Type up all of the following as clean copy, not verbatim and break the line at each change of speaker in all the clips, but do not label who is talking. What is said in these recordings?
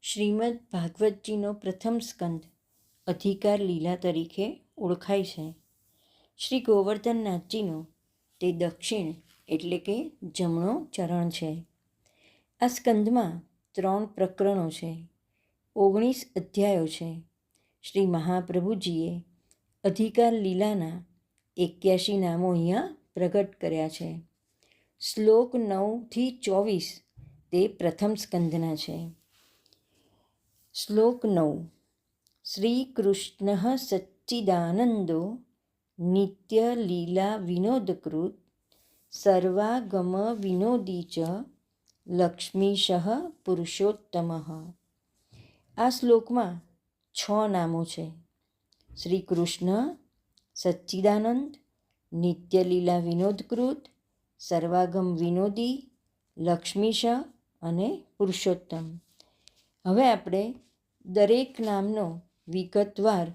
શ્રીમદ ભાગવતજીનો પ્રથમ સ્કંદ અધિકાર લીલા તરીકે ઓળખાય છે. શ્રી ગોવર્ધનનાથજીનો તે દક્ષિણ એટલે કે જમણો ચરણ છે. આ સ્કંદમાં 3 પ્રકરણો છે, 19 અધ્યાયો છે. શ્રી મહાપ્રભુજીએ અધિકાર લીલાના 81 નામો અહીંયા પ્રગટ કર્યા છે. શ્લોક 9 થી 24 તે પ્રથમ સ્કંદના છે. શ્લોક 9. શ્રી કૃષ્ણ સચ્ચિદાનંદો નિત્ય લીલા વિનોદકૃત સર્વાગમ વિનોદી ચ લક્ષ્મીશ પુરુષોત્તમ. આ શ્લોકમાં 6 નામો છે. શ્રી કૃષ્ણ સચ્ચિદાનંદ, નિત્ય લીલા વિનોદકૃત, સર્વાગમ વિનોદી, લક્ષ્મીશ અને પુરુષોત્તમ. હવે આપણે દરેક નામનો વિગતવાર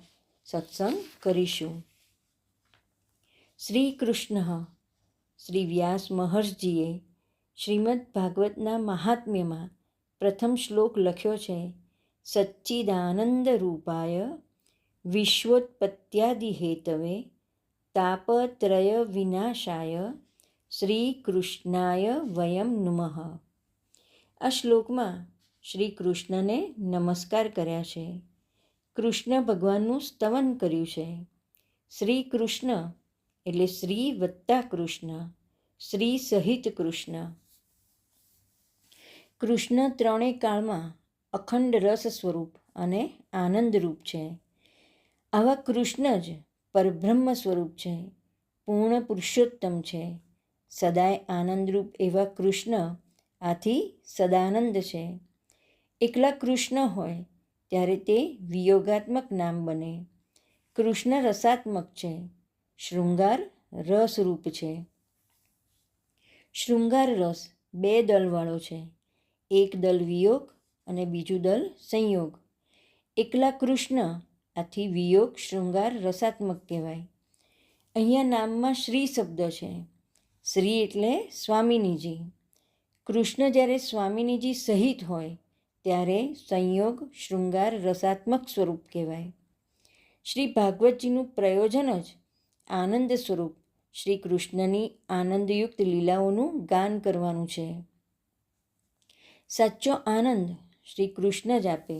સત્સંગ કરીશું. શ્રી કૃષ્ણ. શ્રી વ્યાસ મહર્ષિજીએ શ્રીમદ ભાગવતના મહાત્મ્યમાં પ્રથમ શ્લોક લખ્યો છે. સચ્ચિદાનંદ રૂપાય વિશ્વોત્પત્યાદિ હેતવે તાપત્રય વિનાશાય શ્રી કૃષ્ણાય વયમ નુમઃ. આ શ્લોકમાં શ્રી કૃષ્ણને નમસ્કાર કર્યા છે. કૃષ્ણ ભગવાનનું સ્તવન કર્યું છે. શ્રી કૃષ્ણ એટલે શ્રી વત્તા કૃષ્ણ, શ્રી સહિત કૃષ્ણ. કૃષ્ણ ત્રણેય કાળમાં અખંડ રસ સ્વરૂપ અને આનંદરૂપ છે. આવા કૃષ્ણ જ પરબ્રહ્મ સ્વરૂપ છે, પૂર્ણ પુરુષોત્તમ છે. સદાય આનંદરૂપ એવા કૃષ્ણ આથી સદાનંદ છે. એકલા કૃષ્ણ હોય ત્યારે તે વિયોગાત્મક નામ બને. કૃષ્ણ રસાત્મક છે, શૃંગાર રસરૂપ છે. શૃંગાર રસ 2 દળવાળો છે. એક દળ વિયોગ અને બીજું દળ સંયોગ. એકલા કૃષ્ણ આથી વિયોગ શૃંગાર રસાત્મક કહેવાય. અહીંયા નામમાં શ્રી શબ્દ છે. શ્રી એટલે સ્વામિનીજી. કૃષ્ણ જ્યારે સ્વામિનીજી સહિત હોય ત્યારે સંયોગ શૃંગાર રસાત્મક સ્વરૂપ કહેવાય. શ્રી ભાગવતજીનું પ્રયોજન જ આનંદ સ્વરૂપ શ્રી કૃષ્ણની આનંદયુક્ત લીલાઓનું ગાન કરવાનું છે. સાચો આનંદ શ્રી કૃષ્ણ જ આપે.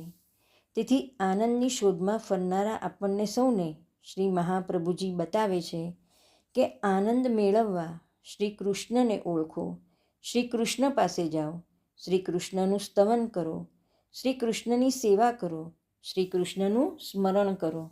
તેથી આનંદની શોધમાં ફરનારા આપણને સૌને શ્રી મહાપ્રભુજી બતાવે છે કે આનંદ મેળવવા શ્રી કૃષ્ણને ઓળખો, શ્રી કૃષ્ણ પાસે જાઓ, શ્રી કૃષ્ણનું સ્તવન કરો, શ્રી કૃષ્ણની સેવા કરો, શ્રી કૃષ્ણનું સ્મરણ કરો.